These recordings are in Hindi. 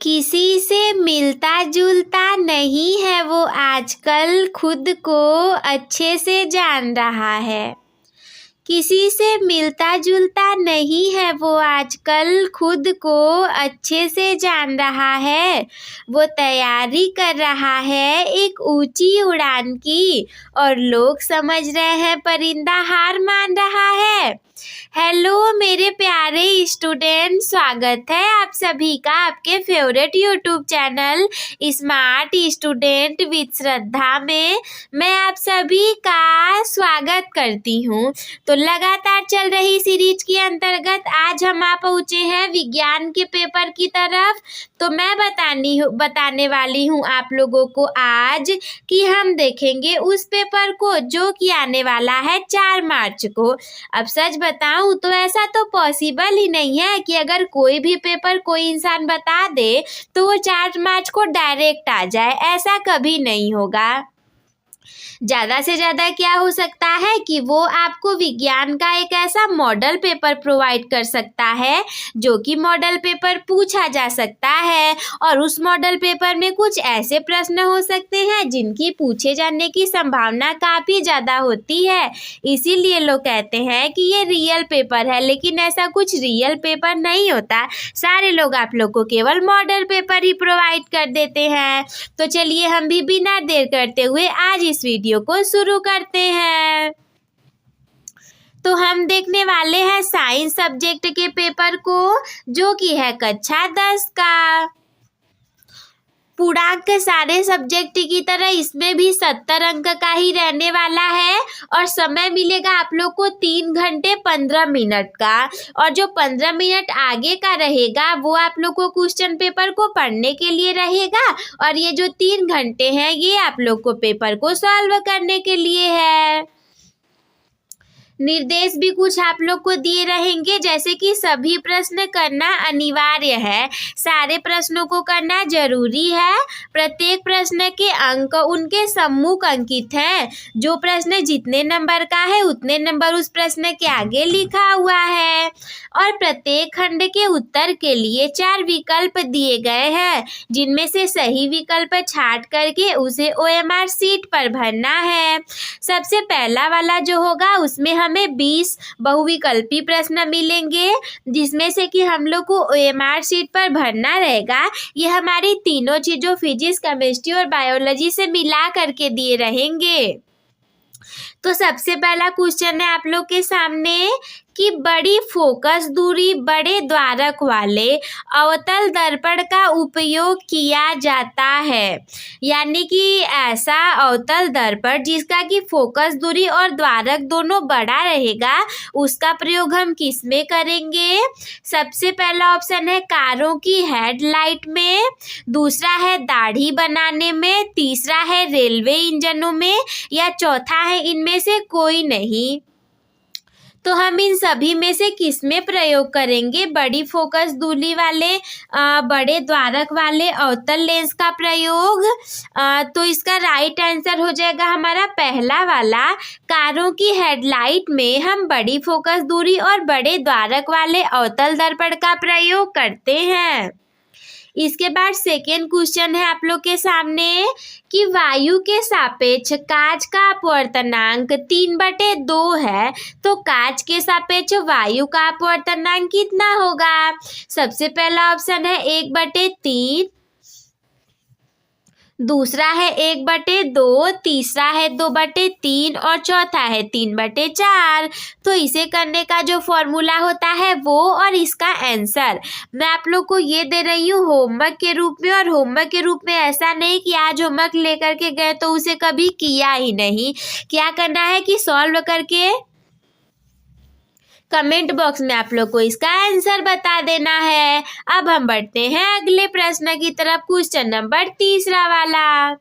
किसी से मिलता जुलता नहीं है वो आजकल, खुद को अच्छे से जान रहा है। किसी से मिलता जुलता नहीं है वो आजकल, खुद को अच्छे से जान रहा है। वो तैयारी कर रहा है एक ऊंची उड़ान की, और लोग समझ रहे हैं परिंदा हार मान रहा है। हेलो मेरे प्यारे स्टूडेंट, स्वागत है आप सभी का आपके favourite YouTube channel smart student with Shraddha में। मैं आप सभी का स्वागत करती हूँ। तो लगातार चल रही सीरीज के अंतर्गत आज हम आ पहुँचे हैं विज्ञान के पेपर की तरफ। तो मैं बताने वाली हूँ आप लोगों को आज कि हम देखेंगे उस पेपर को जो कि आने वाला है 4 मार्च को। अब सच बताऊं तो ऐसा तो पॉसिबल ही नहीं है कि अगर कोई भी पेपर कोई इंसान बता दे तो वो 4 मार्च को डायरेक्ट आ जाए, ऐसा कभी नहीं होगा। ज़्यादा से ज़्यादा क्या हो सकता है कि वो आपको विज्ञान का एक ऐसा मॉडल पेपर प्रोवाइड कर सकता है जो कि मॉडल पेपर पूछा जा सकता है, और उस मॉडल पेपर में कुछ ऐसे प्रश्न हो सकते हैं जिनकी पूछे जाने की संभावना काफ़ी ज़्यादा होती है। इसीलिए लोग कहते हैं कि ये रियल पेपर है, लेकिन ऐसा कुछ रियल पेपर नहीं होता। सारे लोग आप लोग को केवल मॉडल पेपर ही प्रोवाइड कर देते हैं। तो चलिए हम भी बिना देर करते हुए आज इस वीडियो को शुरू करते हैं। तो हम देखने वाले हैं साइंस सब्जेक्ट के पेपर को, जो कि है कक्षा 10 का। पूर्णांक के सारे सब्जेक्ट की तरह इसमें भी 70 अंक का ही रहने वाला है, और समय मिलेगा आप लोग को 3 घंटे 15 मिनट का। और जो 15 मिनट आगे का रहेगा वो आप लोग को क्वेश्चन पेपर को पढ़ने के लिए रहेगा, और ये जो 3 घंटे हैं ये आप लोग को पेपर को सॉल्व करने के लिए है। निर्देश भी कुछ आप लोग को दिए रहेंगे, जैसे कि सभी प्रश्न करना अनिवार्य है, सारे प्रश्नों को करना जरूरी है। प्रत्येक प्रश्न के अंक उनके सम्मुख अंकित हैं। जो प्रश्न जितने नंबर का है उतने नंबर उस प्रश्न के आगे लिखा हुआ है। और प्रत्येक खंड के उत्तर के लिए 4 विकल्प दिए गए हैं, जिनमें से सही विकल्प छांट करके उसे OMR शीट पर भरना है। सबसे पहला वाला जो होगा उसमें हमें 20 बहुविकल्पी प्रश्न मिलेंगे, जिसमें से कि हम लोग को OMR शीट पर भरना रहेगा। ये हमारी तीनों चीजों फिजिक्स, केमिस्ट्री और बायोलॉजी से मिला करके दिए रहेंगे। तो सबसे पहला क्वेश्चन है आप लोग के सामने कि बड़ी फोकस दूरी बड़े द्वारक वाले अवतल दर्पण का उपयोग किया जाता है। यानी कि ऐसा अवतल दर्पण जिसका कि फोकस दूरी और द्वारक दोनों बड़ा रहेगा, उसका प्रयोग हम किस में करेंगे। सबसे पहला ऑप्शन है कारों की हेडलाइट में, दूसरा है दाढ़ी बनाने में, तीसरा है रेलवे इंजनों में, या चौथा है इनमें से कोई नहीं। तो हम इन सभी में से किस में प्रयोग करेंगे। बड़ी फोकस दूरी वाले बड़े द्वारक वाले अवतल लेंस का प्रयोग। तो इसका राइट आंसर हो जाएगा हमारा पहला वाला, कारों की हेडलाइट में हम बड़ी फोकस दूरी और बड़े द्वारक वाले अवतल दर्पण का प्रयोग करते हैं। इसके बाद सेकेंड क्वेश्चन है आप लोग के सामने कि वायु के सापेक्ष कांच का अपवर्तनांक 3/2 है, तो कांच के सापेक्ष वायु का अपवर्तनांक कितना होगा। सबसे पहला ऑप्शन है 1/3, दूसरा है 1/2, तीसरा है 2/3 और चौथा है 3/4। तो इसे करने का जो फॉर्मूला होता है वो और इसका आंसर मैं आप लोग को ये दे रही हूँ होमवर्क के रूप में। और होमवर्क के रूप में ऐसा नहीं कि आज होमवर्क लेकर के गए तो उसे कभी किया ही नहीं। क्या करना है कि सॉल्व करके कमेंट बॉक्स में आप लोग को इसका आंसर बता देना है। अब हम बढ़ते हैं अगले प्रश्न की तरफ, क्वेश्चन नंबर 3 वाला।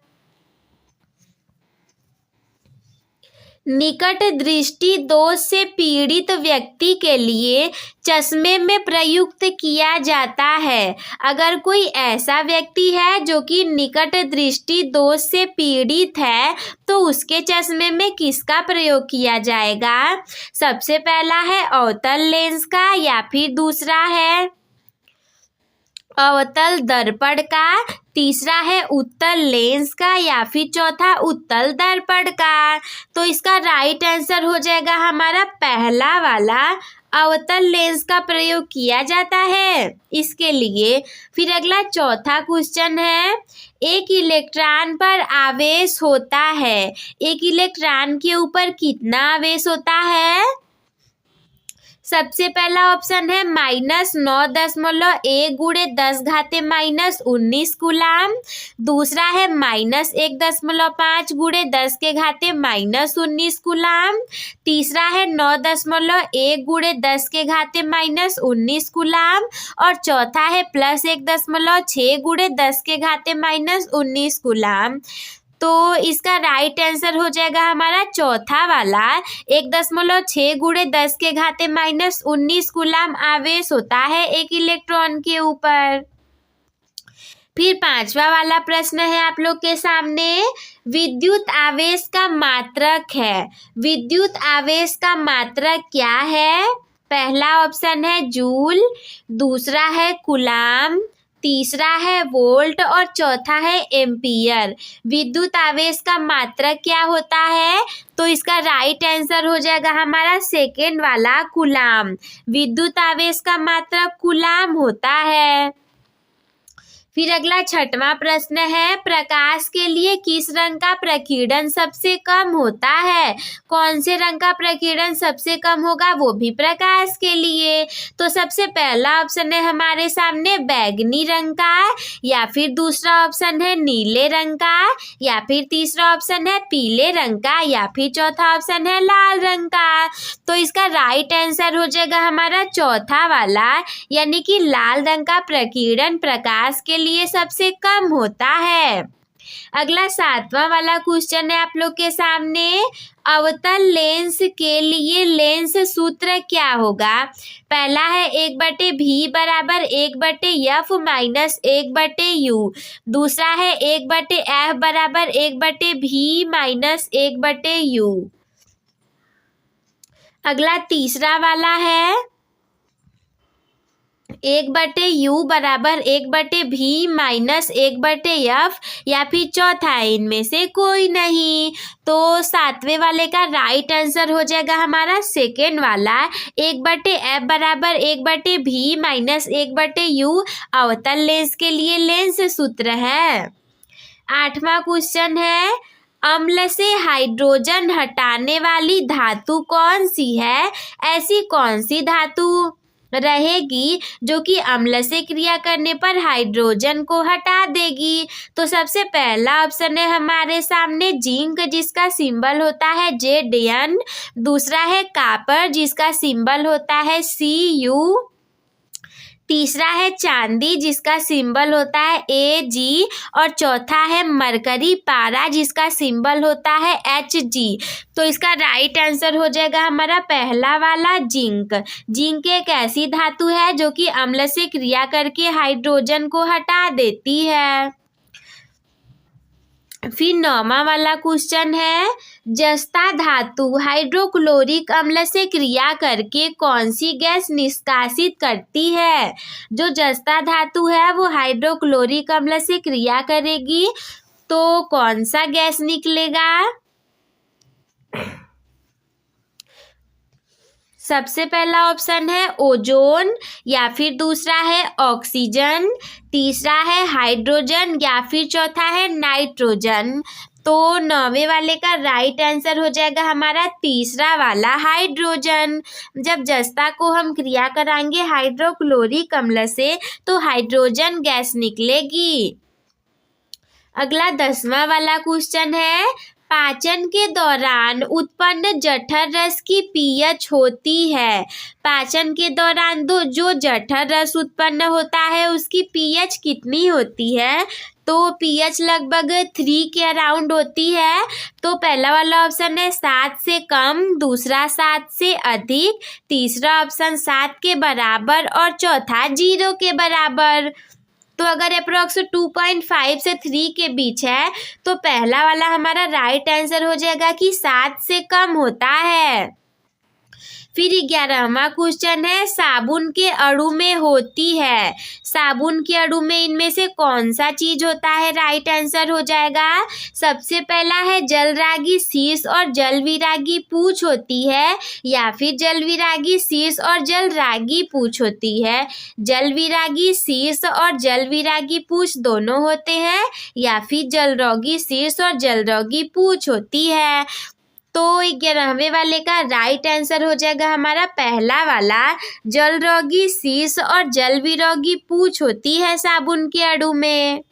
निकट दृष्टि दोष से पीड़ित व्यक्ति के लिए चश्मे में प्रयुक्त किया जाता है। अगर कोई ऐसा व्यक्ति है जो कि निकट दृष्टि दोष से पीड़ित है तो उसके चश्मे में किसका प्रयोग किया जाएगा। सबसे पहला है अवतल लेंस का, या फिर दूसरा है अवतल दर्पण का, तीसरा है उत्तल लेंस का, या फिर चौथा उत्तल दर्पण का। तो इसका राइट आंसर हो जाएगा हमारा पहला वाला, अवतल लेंस का प्रयोग किया जाता है इसके लिए। फिर अगला चौथा क्वेश्चन है, एक इलेक्ट्रॉन पर आवेश होता है, एक इलेक्ट्रॉन के ऊपर कितना आवेश होता है? सबसे पहला ऑप्शन है -9.1 गुणे 10⁻⁻19 कूलाम। दूसरा है -1.5 गुणे 10⁻⁻19 कूलाम। तीसरा है 9.1 गुणे 10⁻⁻19 कूलाम। और चौथा है +1.6 गुणे 10⁻⁻19 कूलाम। तो इसका राइट आंसर हो जाएगा हमारा चौथा वाला, 1.6 गुणे 10⁻⁻19 कूलाम आवेश होता है एक इलेक्ट्रॉन के ऊपर। फिर पांचवा वाला प्रश्न है आप लोग के सामने, विद्युत आवेश का मात्रक है। विद्युत आवेश का मात्रक क्या है? पहला ऑप्शन है जूल, दूसरा है कूलाम, तीसरा है वोल्ट और चौथा है एम्पियर। विद्युत आवेश का मात्रक क्या होता है? तो इसका राइट आंसर हो जाएगा हमारा सेकेंड वाला, कूलाम। विद्युत आवेश का मात्रक कूलाम होता है। फिर अगला छठवां प्रश्न है, प्रकाश के लिए किस रंग का प्रकीर्णन सबसे कम होता है? कौन से रंग का प्रकीर्णन सबसे कम होगा, वो भी प्रकाश के लिए? तो सबसे पहला ऑप्शन है हमारे सामने बैगनी रंग का, या फिर दूसरा ऑप्शन है नीले रंग का, या फिर तीसरा ऑप्शन है पीले रंग का, या फिर चौथा ऑप्शन है लाल रंग का। तो इसका राइट आंसर हो जाएगा हमारा चौथा वाला, यानी कि लाल रंग का प्रकीर्णन प्रकाश के लिए सबसे कम होता है। अगला सातवां वाला क्वेश्चन है आप लोग के सामने, अवतल लेंस के लिए लेंस सूत्र क्या होगा? पहला है 1/v बराबर 1/f माइनस 1/u। दूसरा है 1/f बराबर 1/v माइनस 1/u। अगला तीसरा वाला है 1/u बराबर 1/v माइनस 1/f, या फिर चौथा है इनमें से कोई नहीं। तो सातवें वाले का राइट आंसर हो जाएगा हमारा सेकेंड वाला, 1/f बराबर 1/v माइनस 1/u अवतल लेंस के लिए लेंस सूत्र है। आठवां क्वेश्चन है, अम्ल से हाइड्रोजन हटाने वाली धातु कौन सी है? ऐसी कौन सी धातु रहेगी जो कि अम्ल से क्रिया करने पर हाइड्रोजन को हटा देगी? तो सबसे पहला ऑप्शन है हमारे सामने जिंक, जिसका सिंबल होता है Zn। दूसरा है कॉपर, जिसका सिंबल होता है Cu। तीसरा है चांदी, जिसका सिंबल होता है Ag। और चौथा है मरकरी पारा, जिसका सिंबल होता है Hg। तो इसका राइट आंसर हो जाएगा हमारा पहला वाला जिंक। जिंक एक ऐसी धातु है जो कि अम्ल से क्रिया करके हाइड्रोजन को हटा देती है। फिर नौवां वाला क्वेश्चन है, जस्ता धातु हाइड्रोक्लोरिक अम्ल से क्रिया करके कौन सी गैस निष्कासित करती है? जो जस्ता धातु है वो हाइड्रोक्लोरिक अम्ल से क्रिया करेगी, तो कौन सा गैस निकलेगा? सबसे पहला ऑप्शन है ओजोन, या फिर दूसरा है ऑक्सीजन, तीसरा है हाइड्रोजन, या फिर चौथा है नाइट्रोजन। तो नौवे वाले का राइट आंसर हो जाएगा हमारा तीसरा वाला, हाइड्रोजन। जब जस्ता को हम क्रिया कराएंगे हाइड्रोक्लोरिक अम्ल से तो हाइड्रोजन गैस निकलेगी। अगला 10वां वाला क्वेश्चन है, पाचन के दौरान उत्पन्न जठर रस की पीएच होती है। पाचन के दौरान जो जठर रस उत्पन्न होता है उसकी पीएच कितनी होती है? तो पीएच लगभग 3 के अराउंड होती है। तो पहला वाला ऑप्शन है 7 से कम, दूसरा 7 से अधिक, तीसरा ऑप्शन 7 के बराबर और चौथा 0 के बराबर। तो अगर अप्रोक्स 2.5 से 3 के बीच है तो पहला वाला हमारा राइट आंसर हो जाएगा कि 7 से कम होता है। फिर 11वां क्वेश्चन है साबुन के अणु में होती है। साबुन के अणु में इनमें से कौन सा चीज होता है? राइट आंसर हो जाएगा सबसे पहला है जलरागी शीर्ष और जलविरागी पूंछ होती है, या फिर जलविरागी शीर्ष और जलरागी पूंछ होती है। जलविरागी शीर्ष और जलविरागी पूंछ दोनों होते हैं, या फिर जलरोगी शीर्ष और जलरोगी पूंछ होती है। तो 11वें वाले का राइट आंसर हो जाएगा हमारा पहला वाला, जलरोगी शीर्ष और जलविरोगी पूंछ होती है साबुन के अणु में।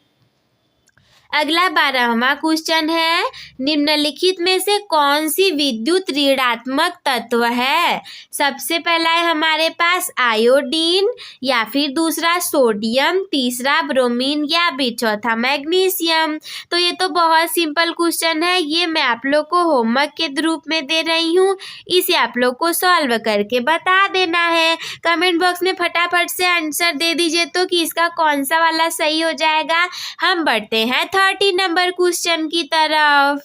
अगला 12वां क्वेश्चन है निम्नलिखित में से कौन सी विद्युत ऋणात्मक तत्व है? सबसे पहला है हमारे पास आयोडीन, या फिर दूसरा सोडियम, तीसरा ब्रोमीन, या फिर चौथा मैग्नीशियम। तो ये तो बहुत सिंपल क्वेश्चन है, ये मैं आप लोग को होमवर्क के रूप में दे रही हूँ, इसे आप लोग को सॉल्व करके बता देना है। कमेंट बॉक्स में फटाफट से आंसर दे दीजिए तो कि इसका कौन सा वाला सही हो जाएगा। हम बढ़ते हैं 30 नंबर क्वेश्चन की तरफ,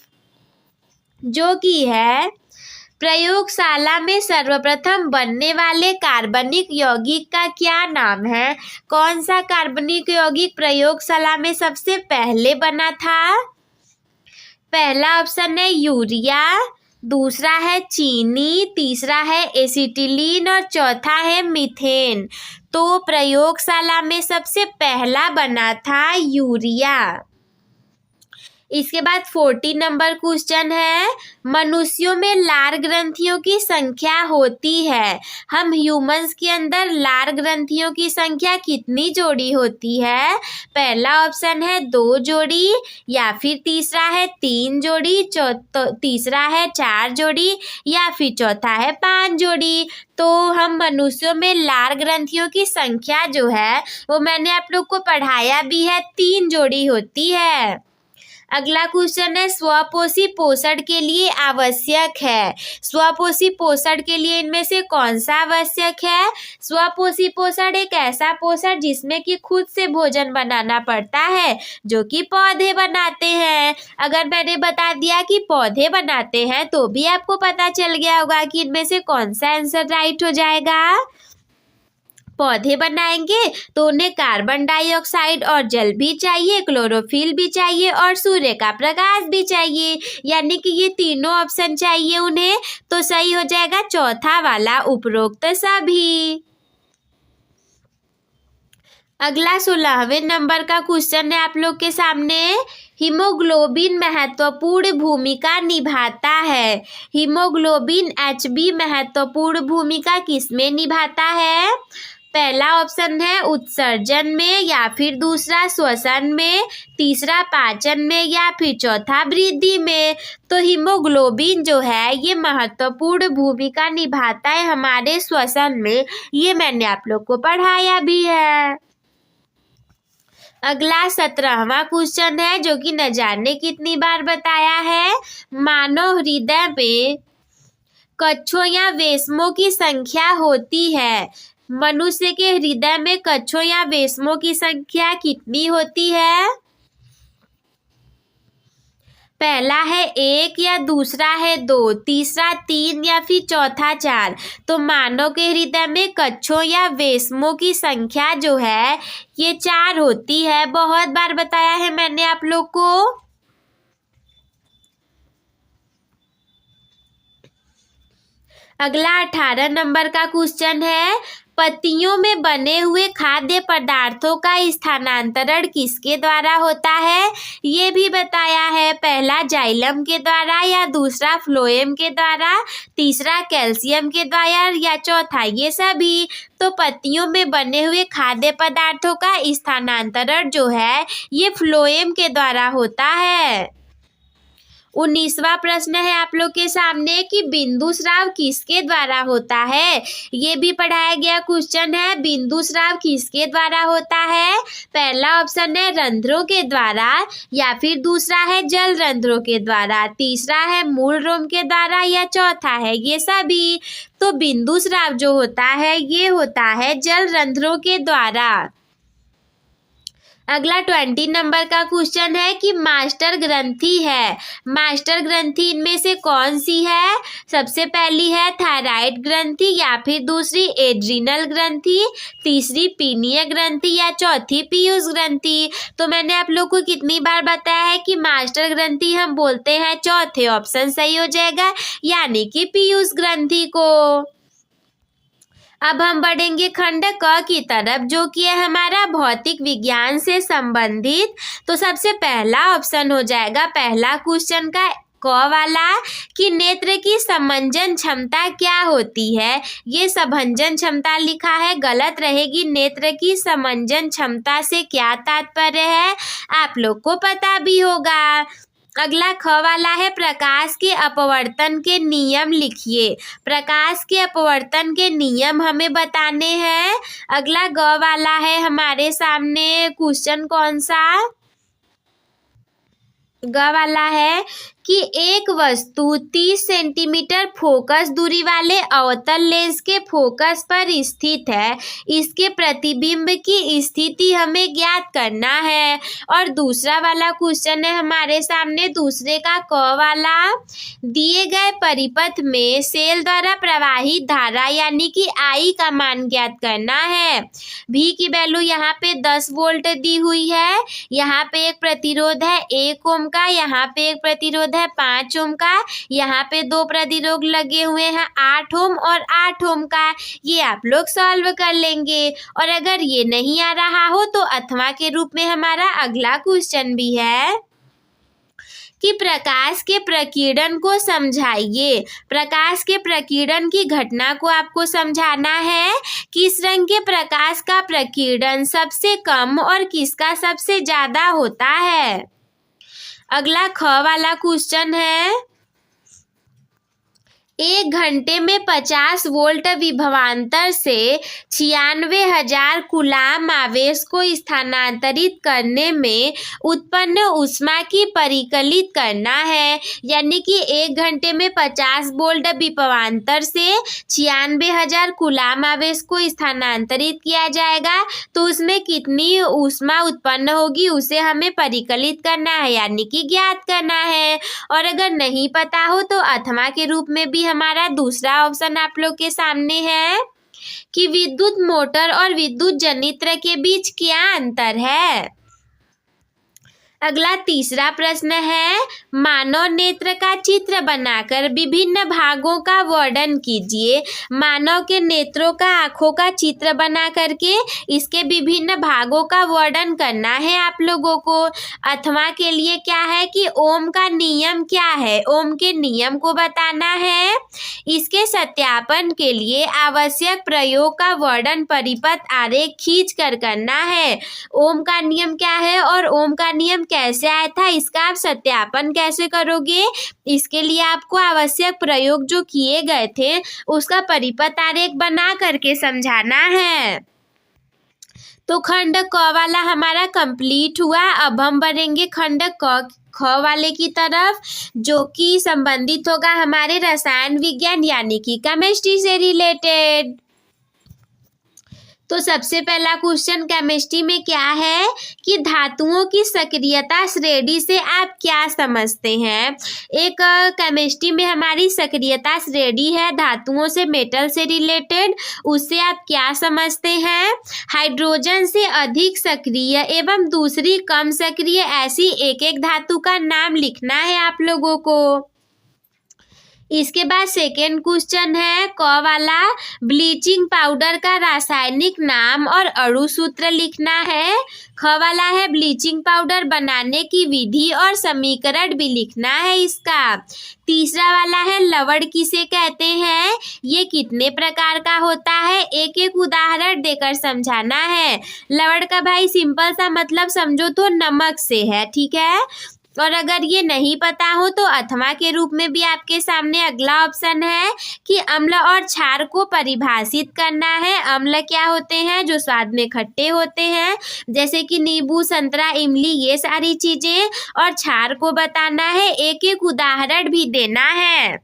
जो कि है प्रयोगशाला में सर्वप्रथम बनने वाले कार्बनिक यौगिक का क्या नाम है? कौन सा कार्बनिक यौगिक प्रयोगशाला में सबसे पहले बना था? पहला ऑप्शन है यूरिया, दूसरा है चीनी, तीसरा है एसिटिलीन और चौथा है मीथेन। तो प्रयोगशाला में सबसे पहला बना था यूरिया। इसके बाद 40 नंबर क्वेश्चन है मनुष्यों में लार ग्रंथियों की संख्या होती है। हम ह्यूमंस के अंदर लार ग्रंथियों की संख्या कितनी जोड़ी होती है? पहला ऑप्शन है 2 जोड़ी, या फिर तीसरा है 3 जोड़ी, तीसरा है 4 जोड़ी, या फिर चौथा है 5 जोड़ी। तो हम मनुष्यों में लार ग्रंथियों की संख्या जो है वो मैंने आप लोग को पढ़ाया भी है, 3 जोड़ी होती है। अगला क्वेश्चन है स्वपोषी पोषण के लिए आवश्यक है। स्वपोषी पोषण के लिए इनमें से कौन सा आवश्यक है? स्वपोषी पोषण एक ऐसा पोषण जिसमें कि खुद से भोजन बनाना पड़ता है, जो कि पौधे बनाते हैं। अगर मैंने बता दिया कि पौधे बनाते हैं तो भी आपको पता चल गया होगा कि इनमें से कौन सा आंसर राइट हो जाएगा। पौधे बनाएंगे तो उन्हें कार्बन डाइऑक्साइड और जल भी चाहिए, क्लोरोफिल भी चाहिए और सूर्य का प्रकाश भी चाहिए, यानी कि ये तीनों ऑप्शन चाहिए उन्हें। तो सही हो जाएगा चौथा वाला, उपरोक्त सभी। अगला 16वें नंबर का क्वेश्चन है आप लोग के सामने, हीमोग्लोबिन महत्वपूर्ण भूमिका निभाता है। हीमोग्लोबिन HB महत्वपूर्ण भूमिका किसमें निभाता है? पहला ऑप्शन है उत्सर्जन में, या फिर दूसरा श्वसन में, तीसरा पाचन में, या फिर चौथा वृद्धि में। तो हीमोग्लोबिन जो है ये महत्वपूर्ण भूमिका निभाता है हमारे श्वसन में, ये मैंने आप लोग को पढ़ाया भी है। अगला 17वां क्वेश्चन है, जो कि न जाने कितनी बार बताया है, मानव हृदय में कक्षों या वेश्मों की संख्या होती है। मनुष्य के हृदय में कक्षों या वेश्मों की संख्या कितनी होती है? पहला है 1, या दूसरा है 2, तीसरा 3, या फिर चौथा 4। तो मानव के हृदय में कक्षों या वेश्मों की संख्या जो है ये 4 होती है। बहुत बार बताया है मैंने आप लोग को। अगला 18 नंबर का क्वेश्चन है, पत्तियों में बने हुए खाद्य पदार्थों का स्थानांतरण किसके द्वारा होता है? ये भी बताया है, पहला जाइलम के द्वारा, या दूसरा फ्लोएम के द्वारा, तीसरा कैल्शियम के द्वारा, या चौथा ये सभी। तो पत्तियों में बने हुए खाद्य पदार्थों का स्थानांतरण जो है ये फ्लोएम के द्वारा होता है। 19वां प्रश्न है आप लोग के सामने कि बिंदु स्राव किसके द्वारा होता है? ये भी पढ़ाया गया क्वेश्चन है, बिंदु स्राव किसके द्वारा होता है? पहला ऑप्शन है रंध्रों के द्वारा, या फिर दूसरा है जल रंध्रों के द्वारा, तीसरा है मूल रोम के द्वारा, या चौथा है ये सभी। तो बिंदु स्राव जो होता है ये होता है जल रंध्रों के द्वारा। अगला 20 नंबर का क्वेश्चन है कि मास्टर ग्रंथि है, मास्टर ग्रंथि इनमें से कौन सी है? सबसे पहली है थायराइड ग्रंथि, या फिर दूसरी एड्रिनल ग्रंथि, तीसरी पीनीय ग्रंथि, या चौथी पीयूष ग्रंथि। तो मैंने आप लोग को कितनी बार बताया है कि मास्टर ग्रंथि हम बोलते हैं, चौथे ऑप्शन सही हो जाएगा, यानी कि पीयूष ग्रंथि को। अब हम बढ़ेंगे खंड क की तरफ, जो कि है हमारा भौतिक विज्ञान से संबंधित। तो सबसे पहला ऑप्शन हो जाएगा पहला क्वेश्चन का क वाला कि नेत्र की समंजन क्षमता क्या होती है। ये समंजन क्षमता लिखा है, गलत रहेगी। नेत्र की समंजन क्षमता से क्या तात्पर्य है, आप लोग को पता भी होगा। अगला ख वाला है प्रकाश के अपवर्तन के नियम लिखिए। प्रकाश के अपवर्तन के नियम हमें बताने हैं। अगला ग वाला है हमारे सामने क्वेश्चन कौन सा, ग वाला है कि एक वस्तु 30 सेंटीमीटर फोकस दूरी वाले अवतल लेंस के फोकस पर स्थित है, इसके प्रतिबिंब की स्थिति हमें ज्ञात करना है। और दूसरा वाला क्वेश्चन है हमारे सामने दूसरे का क वाला, दिए गए परिपथ में सेल द्वारा प्रवाहित धारा यानी कि आई का मान ज्ञात करना है। भी की वैल्यू यहाँ पे 10 वोल्ट दी हुई है, यहाँ पे एक प्रतिरोध है 1 ओम का, यहाँ पे एक प्रतिरोध है 5 ओम का, यहाँ पे 2 प्रतिरोध लगे हुए हैं 8 ओम और 8 ओम का। ये आप लोग सॉल्व कर लेंगे। और अगर ये नहीं आ रहा हो तो अथवा के रूप में हमारा अगला क्वेश्चन भी है कि प्रकाश के प्रकीर्णन को समझाइए। प्रकाश के प्रकीर्णन की घटना को आपको समझाना है। किस रंग के प्रकाश का प्रकीर्णन सबसे कम और किसका सबसे ज्यादा होता है। अगला ख वाला क्वेश्चन है, 1 घंटे में 50 वोल्ट विभवांतर से 96,000 कूलाम आवेश को स्थानांतरित करने में उत्पन्न ऊष्मा की परिकलित करना है। यानी कि 1 घंटे में 50 वोल्ट विभवांतर से 96,000 कूलाम आवेश को स्थानांतरित किया जाएगा, तो उसमें कितनी ऊष्मा उत्पन्न होगी उसे हमें परिकलित करना है, यानी कि ज्ञात करना है। और अगर नहीं पता हो तो अथवा के रूप में भी हमारा दूसरा ऑप्शन आप लोग के सामने है कि विद्युत मोटर और विद्युत जनित्र के बीच क्या अंतर है। अगला तीसरा प्रश्न है, मानव नेत्र का चित्र बनाकर विभिन्न भागों का वर्णन कीजिए। मानव के नेत्रों का आंखों का चित्र बना करके इसके विभिन्न भागों का वर्णन करना है आप लोगों को। अथवा के लिए क्या है कि ओम का नियम क्या है, ओम के नियम को बताना है। इसके सत्यापन के लिए आवश्यक प्रयोग का वर्णन परिपथ आरेख खींच कर करना है। ओम का नियम क्या है और ओम का नियम कैसे आया था, इसका आप सत्यापन कैसे करोगे, इसके लिए आपको आवश्यक प्रयोग जो किए गए थे उसका परिपथ आरेख बना करके समझाना है। तो खंड क वाला हमारा कंप्लीट हुआ। अब हम बढ़ेंगे खंड ख वाले की तरफ, जो कि संबंधित होगा हमारे रसायन विज्ञान यानी कि केमिस्ट्री से रिलेटेड। तो सबसे पहला क्वेश्चन केमिस्ट्री में क्या है कि धातुओं की सक्रियता श्रेणी से आप क्या समझते हैं। एक केमिस्ट्री में हमारी सक्रियता श्रेणी है धातुओं से, मेटल से रिलेटेड, उससे आप क्या समझते हैं। हाइड्रोजन से अधिक सक्रिय एवं दूसरी कम सक्रिय, ऐसी एक एक धातु का नाम लिखना है आप लोगों को। इसके बाद सेकेंड क्वेश्चन है क वाला, ब्लीचिंग पाउडर का रासायनिक नाम और अणु सूत्र लिखना है। ख वाला है ब्लीचिंग पाउडर बनाने की विधि और समीकरण भी लिखना है इसका। तीसरा वाला है लवण किसे कहते हैं, ये कितने प्रकार का होता है, एक एक उदाहरण देकर समझाना है। लवण का भाई सिंपल सा मतलब समझो तो नमक से है, ठीक है। और अगर ये नहीं पता हो तो अथवा के रूप में भी आपके सामने अगला ऑप्शन है कि अम्ल और क्षार को परिभाषित करना है। अम्ल क्या होते हैं, जो स्वाद में खट्टे होते हैं, जैसे कि नींबू, संतरा, इमली, ये सारी चीजें। और क्षार को बताना है, एक एक उदाहरण भी देना है।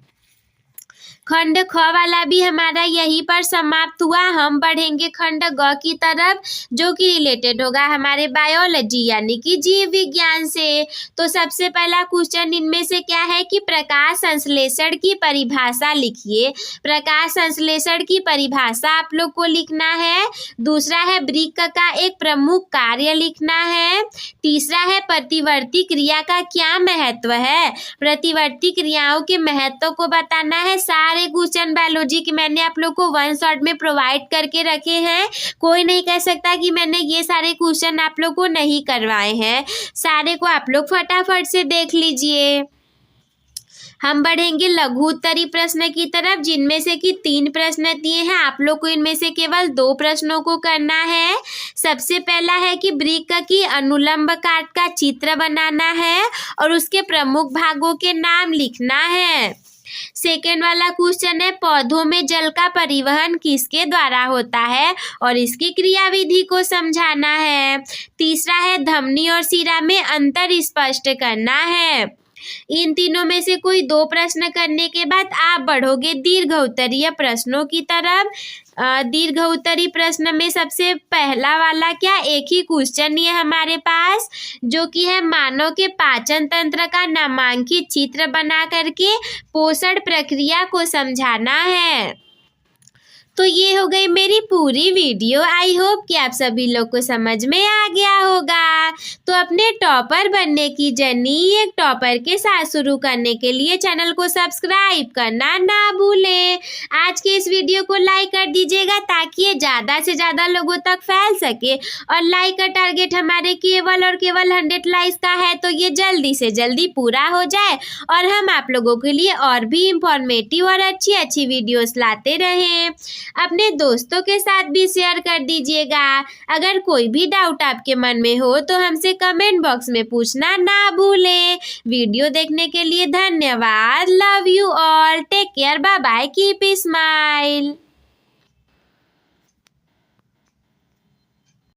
खंड ख वाला भी हमारा यहीं पर समाप्त हुआ। हम बढ़ेंगे खंड ग की तरफ, जो कि रिलेटेड होगा हमारे बायोलॉजी यानी कि जीव विज्ञान से। तो सबसे पहला क्वेश्चन इनमें से क्या है कि प्रकाश संश्लेषण की परिभाषा लिखिए। प्रकाश संश्लेषण की परिभाषा आप लोग को लिखना है। दूसरा है वृक्क का एक प्रमुख कार्य लिखना है। तीसरा है प्रतिवर्ती क्रिया का क्या महत्व है। प्रतिवर्ती क्रियाओं के महत्व को बताना है। सारे क्वेश्चन बायोलॉजी के मैंने आप लोग को वन शॉट में प्रोवाइड करके रखे हैं। कोई नहीं कह सकता कि मैंने ये सारे क्वेश्चन आप लोग को नहीं करवाए हैं। सारे को आप लोग फटाफट से देख लीजिए। हम बढ़ेंगे लघु उत्तरी प्रश्न की तरफ, जिनमें से कि 3 प्रश्न दिए हैं। आप लोग को इनमें से केवल 2 प्रश्नों को करना है। सबसे पहला है कि वृक्क की अनुलंब काट का चित्र बनाना है और उसके प्रमुख भागों के नाम लिखना है। सेकेंड वाला क्वेश्चन है पौधों में जल का परिवहन किसके द्वारा होता है और इसकी क्रियाविधि को समझाना है। तीसरा है धमनी और शिरा में अंतर स्पष्ट करना है। इन तीनों में से कोई 2 प्रश्न करने के बाद आप बढ़ोगे दीर्घ उत्तरीय प्रश्नों की तरफ। दीर्घ उत्तरी प्रश्न में सबसे पहला वाला क्या, एक ही क्वेश्चन ये हमारे पास, जो कि है मानव के पाचन तंत्र का नामांकित चित्र बना करके पोषण प्रक्रिया को समझाना है। तो ये हो गई मेरी पूरी वीडियो। आई होप कि आप सभी लोग को समझ में आ गया होगा। तो अपने टॉपर बनने की जर्नी एक टॉपर के साथ शुरू करने के लिए चैनल को सब्सक्राइब करना ना भूलें। आज के इस वीडियो को लाइक कर दीजिएगा ताकि ये ज़्यादा से ज़्यादा लोगों तक फैल सके। और लाइक का टारगेट हमारे केवल और केवल 100 लाइक्स का है, तो ये जल्दी से जल्दी पूरा हो जाए और हम आप लोगों के लिए और भी इंफॉर्मेटिव और अच्छी अच्छी वीडियोस लाते रहें। अपने दोस्तों के साथ भी शेयर कर दीजिएगा। अगर कोई भी डाउट आपके मन में हो तो हमसे कमेंट बॉक्स में पूछना ना भूलें। वीडियो देखने के लिए धन्यवाद। Love you all. Take care. Bye bye. Keep smile.